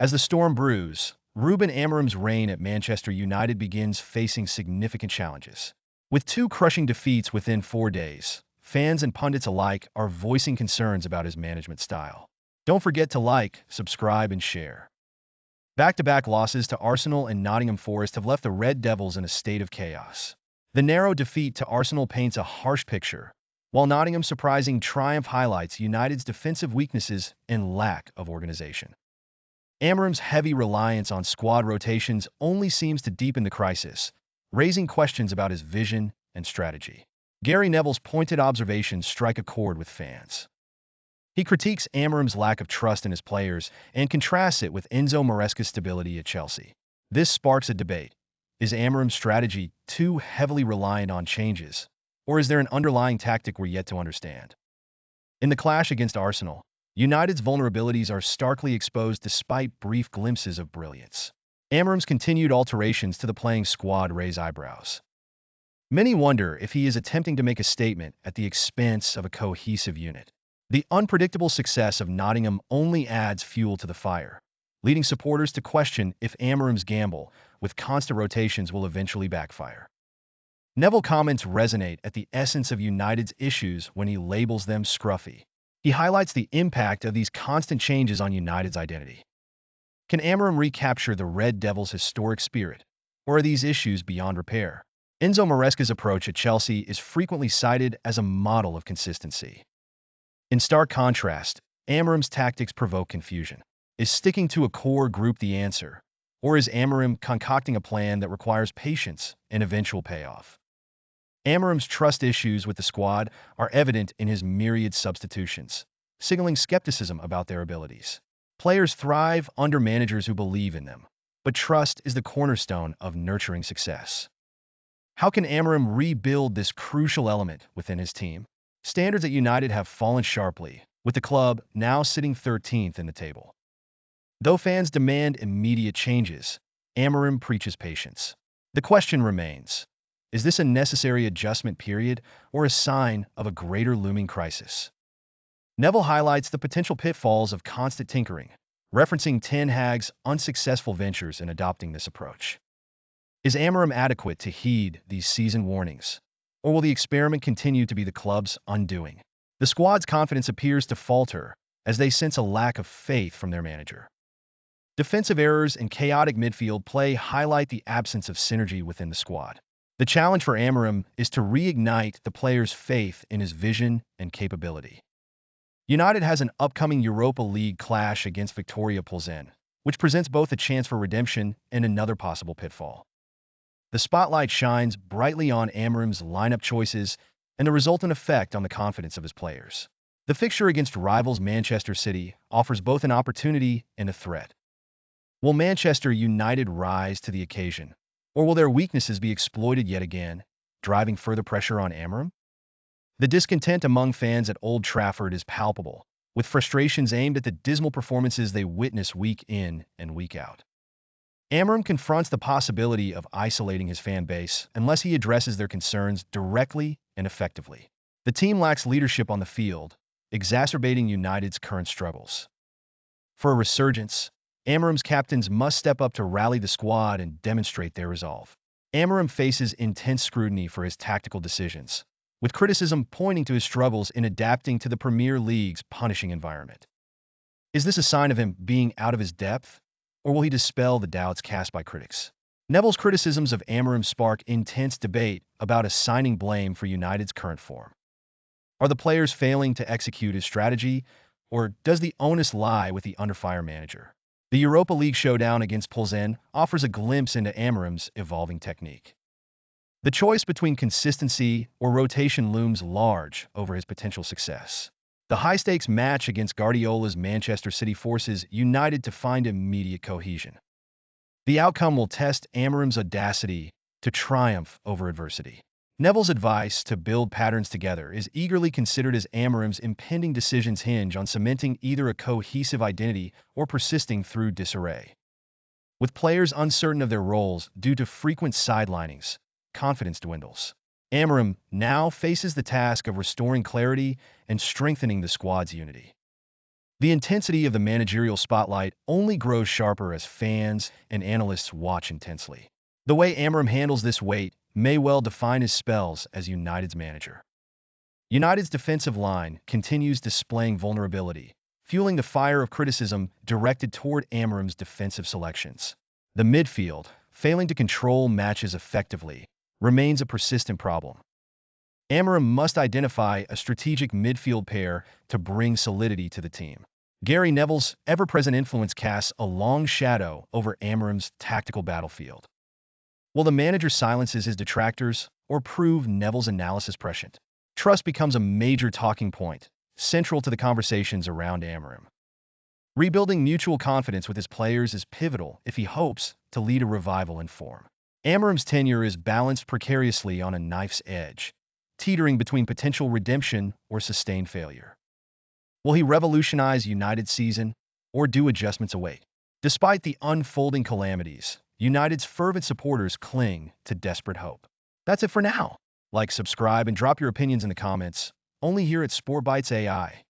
As the storm brews, Ruben Amorim's reign at Manchester United begins facing significant challenges. With two crushing defeats within 4 days, fans and pundits alike are voicing concerns about his management style. Don't forget to like, subscribe, and share. Back-to-back losses to Arsenal and Nottingham Forest have left the Red Devils in a state of chaos. The narrow defeat to Arsenal paints a harsh picture, while Nottingham's surprising triumph highlights United's defensive weaknesses and lack of organization. Amorim's heavy reliance on squad rotations only seems to deepen the crisis, raising questions about his vision and strategy. Gary Neville's pointed observations strike a chord with fans. He critiques Amorim's lack of trust in his players and contrasts it with Enzo Maresca's stability at Chelsea. This sparks a debate. Is Amorim's strategy too heavily reliant on changes, or is there an underlying tactic we're yet to understand? In the clash against Arsenal, United's vulnerabilities are starkly exposed despite brief glimpses of brilliance. Amorim's continued alterations to the playing squad raise eyebrows. Many wonder if he is attempting to make a statement at the expense of a cohesive unit. The unpredictable success of Nottingham only adds fuel to the fire, leading supporters to question if Amorim's gamble with constant rotations will eventually backfire. Neville comments resonate at the essence of United's issues when he labels them scruffy. He highlights the impact of these constant changes on United's identity. Can Amorim recapture the Red Devils' historic spirit, or are these issues beyond repair? Enzo Maresca's approach at Chelsea is frequently cited as a model of consistency. In stark contrast, Amorim's tactics provoke confusion. Is sticking to a core group the answer, or is Amorim concocting a plan that requires patience and eventual payoff? Amorim's trust issues with the squad are evident in his myriad substitutions, signaling skepticism about their abilities. Players thrive under managers who believe in them, but trust is the cornerstone of nurturing success. How can Amorim rebuild this crucial element within his team? Standards at United have fallen sharply, with the club now sitting 13th in the table. Though fans demand immediate changes, Amorim preaches patience. The question remains, is this a necessary adjustment period or a sign of a greater looming crisis? Neville highlights the potential pitfalls of constant tinkering, referencing Ten Hag's unsuccessful ventures in adopting this approach. Is Amorim adequate to heed these season warnings, or will the experiment continue to be the club's undoing? The squad's confidence appears to falter as they sense a lack of faith from their manager. Defensive errors and chaotic midfield play highlight the absence of synergy within the squad. The challenge for Amorim is to reignite the players' faith in his vision and capability. United has an upcoming Europa League clash against Victoria Plzen, which presents both a chance for redemption and another possible pitfall. The spotlight shines brightly on Amorim's lineup choices and the resultant effect on the confidence of his players. The fixture against rivals Manchester City offers both an opportunity and a threat. Will Manchester United rise to the occasion, or will their weaknesses be exploited yet again, driving further pressure on Amorim? The discontent among fans at Old Trafford is palpable, with frustrations aimed at the dismal performances they witness week in and week out. Amorim confronts the possibility of isolating his fan base unless he addresses their concerns directly and effectively. The team lacks leadership on the field, exacerbating United's current struggles. For a resurgence, Amorim's captains must step up to rally the squad and demonstrate their resolve. Amorim faces intense scrutiny for his tactical decisions, with criticism pointing to his struggles in adapting to the Premier League's punishing environment. Is this a sign of him being out of his depth, or will he dispel the doubts cast by critics? Neville's criticisms of Amorim spark intense debate about assigning blame for United's current form. Are the players failing to execute his strategy, or does the onus lie with the under-fire manager? The Europa League showdown against Plzen offers a glimpse into Amorim's evolving technique. The choice between consistency or rotation looms large over his potential success. The high-stakes match against Guardiola's Manchester City forces United to find immediate cohesion. The outcome will test Amorim's audacity to triumph over adversity. Neville's advice to build patterns together is eagerly considered as Amorim's impending decisions hinge on cementing either a cohesive identity or persisting through disarray. With players uncertain of their roles due to frequent sidelinings, confidence dwindles. Amorim now faces the task of restoring clarity and strengthening the squad's unity. The intensity of the managerial spotlight only grows sharper as fans and analysts watch intensely. The way Amorim handles this weight may well define his spells as United's manager. United's defensive line continues displaying vulnerability, fueling the fire of criticism directed toward Amorim's defensive selections. The midfield, failing to control matches effectively, remains a persistent problem. Amorim must identify a strategic midfield pair to bring solidity to the team. Gary Neville's ever-present influence casts a long shadow over Amorim's tactical battlefield. Will the manager silences his detractors or prove Neville's analysis prescient? Trust becomes a major talking point, central to the conversations around Amorim. Rebuilding mutual confidence with his players is pivotal if he hopes to lead a revival in form. Amorim's tenure is balanced precariously on a knife's edge, teetering between potential redemption or sustained failure. Will he revolutionize United's season, or do adjustments await? Despite the unfolding calamities, United's fervent supporters cling to desperate hope. That's it for now. Like, subscribe, and drop your opinions in the comments, only here at Sport Bites AI.